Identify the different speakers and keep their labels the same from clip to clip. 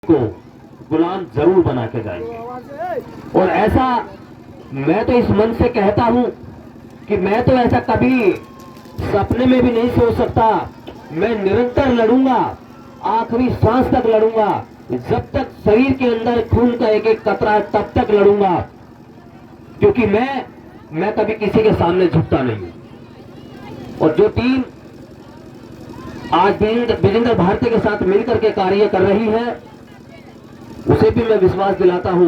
Speaker 1: को गुलाम जरूर बना के जाएंगे। और ऐसा मैं तो इस मन से कहता हूं कि मैं तो ऐसा कभी सपने में भी नहीं सोच सकता। मैं निरंतर लड़ूंगा, आखिरी सांस तक लड़ूंगा, जब तक शरीर के अंदर खून का एक एक कतरा है तब तक लड़ूंगा, क्योंकि मैं कभी किसी के सामने झुकता नहीं। और जो टीम आज विजेंद्र भारती के साथ मिलकर के कार्य कर रही है, उसे भी मैं विश्वास दिलाता हूं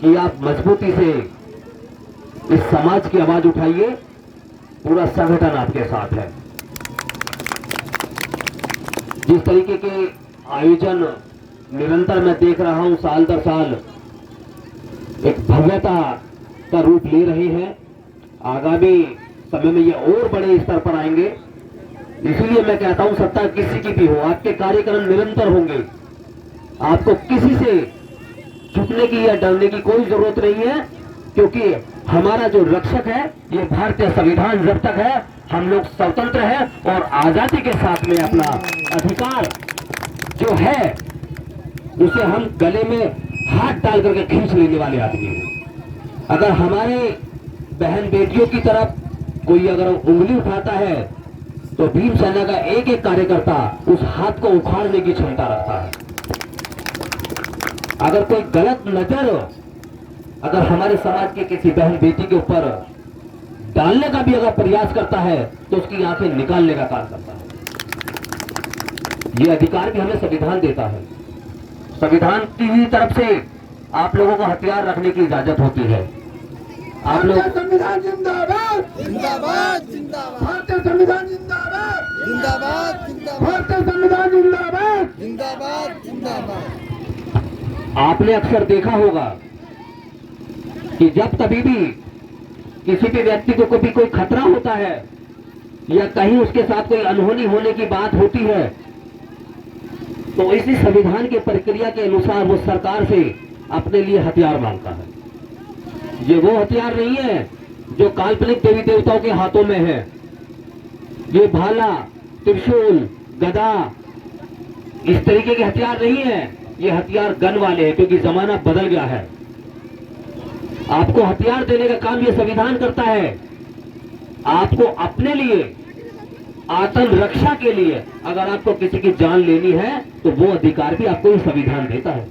Speaker 1: कि आप मजबूती से इस समाज की आवाज उठाइए। पूरा संगठन आपके साथ है। जिस तरीके के आयोजन निरंतर मैं देख रहा हूं, साल दर साल एक भव्यता का रूप ले रहे हैं। आगामी समय में ये और बड़े स्तर पर आएंगे। इसीलिए मैं कहता हूं, सत्ता किसी की भी हो, आपके कार्यक्रम निरंतर होंगे। आपको किसी से झुकने की या डरने की कोई जरूरत नहीं है, क्योंकि हमारा जो रक्षक है ये भारतीय संविधान जब तक है हम लोग स्वतंत्र हैं और आजादी के साथ में अपना अधिकार जो है उसे हम गले में हाथ डाल करके खींच लेने वाले आदमी हैं। अगर हमारे बहन बेटियों की तरफ कोई अगर उंगली उठाता है तो भीमसेना का एक एक कार्यकर्ता उस हाथ को उखाड़ने की क्षमता रखता है। अगर कोई गलत नजर अगर हमारे समाज के किसी बहन बेटी के ऊपर डालने का भी अगर प्रयास करता है तो उसकी आंखें निकालने का कार्य करता है। ये अधिकार भी हमें संविधान देता है। संविधान की तरफ से आप लोगों को हथियार रखने की इजाजत होती है। आप लोग
Speaker 2: संविधान जिंदाबाद जिंदाबाद जिंदाबाद, भारतीय संविधान जिंदाबाद जिंदाबाद जिंदाबाद, भारतीय संविधान जिंदाबाद जिंदाबाद जिंदाबाद।
Speaker 1: आपने अक्सर देखा होगा कि जब कभी भी किसी भी व्यक्ति को कभी कोई खतरा होता है या कहीं उसके साथ कोई अनहोनी होने की बात होती है तो इसी संविधान की प्रक्रिया के अनुसार वो सरकार से अपने लिए हथियार मांगता है। ये वो हथियार नहीं है जो काल्पनिक देवी देवताओं के हाथों में है। ये भाला, त्रिशूल, गदा इस तरीके के हथियार नहीं है। ये हथियार गन वाले हैं, क्योंकि जमाना बदल गया है। आपको हथियार देने का काम ये संविधान करता है। आपको अपने लिए आत्म रक्षा के लिए अगर आपको किसी की जान लेनी है तो वो अधिकार भी आपको ये संविधान देता है।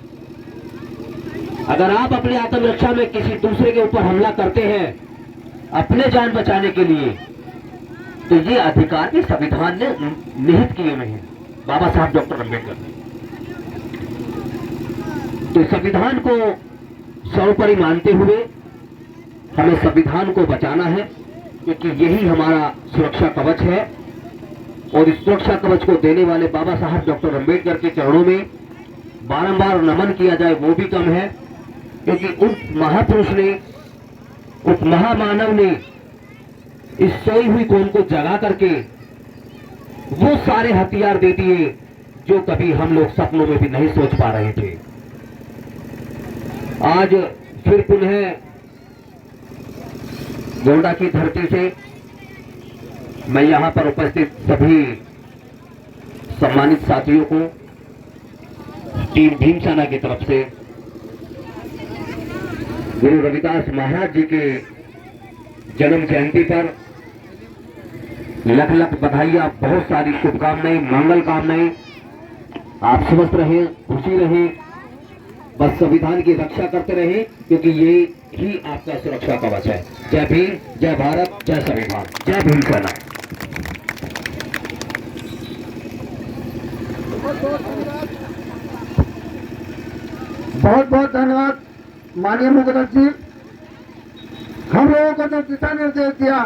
Speaker 1: अगर आप अपने आत्म रक्षा में किसी दूसरे के ऊपर हमला करते हैं अपने जान बचाने के लिए, तो ये अधिकार भी संविधान ने निहित किए हुए हैं, बाबा साहब डॉक्टर अम्बेडकर ने। तो संविधान को सर्वोपरि मानते हुए हमें संविधान को बचाना है, क्योंकि यही हमारा सुरक्षा कवच है। और इस सुरक्षा कवच को देने वाले बाबा साहब डॉक्टर अम्बेडकर के चरणों में बारंबार नमन किया जाए वो भी कम है, क्योंकि उस महापुरुष ने, उस महामानव ने इस सोई हुई कौम को जगा करके वो सारे हथियार दे दिए जो कभी हम लोग सपनों में भी नहीं सोच पा रहे थे। आज फिर पुनः गोंडा की धरती से मैं यहां पर उपस्थित सभी सम्मानित साथियों को टीम भीमसेना की तरफ से गुरु रविदास महाराज जी के जन्म जयंती पर लख लख बधाइयां, बहुत सारी शुभकामनाएं, मंगल कामनाएं। आप स्वस्थ रहे, खुशी रहे, बस संविधान की रक्षा करते रहे, क्योंकि ये ही आपका सुरक्षा कवच है। जय भीम, जय भारत, जय संविधान, जय भीमसेना।
Speaker 2: बहुत बहुत धन्यवाद माननीय मुख्यमंत्री जी। हम लोगों को जो दिशा निर्देश दिया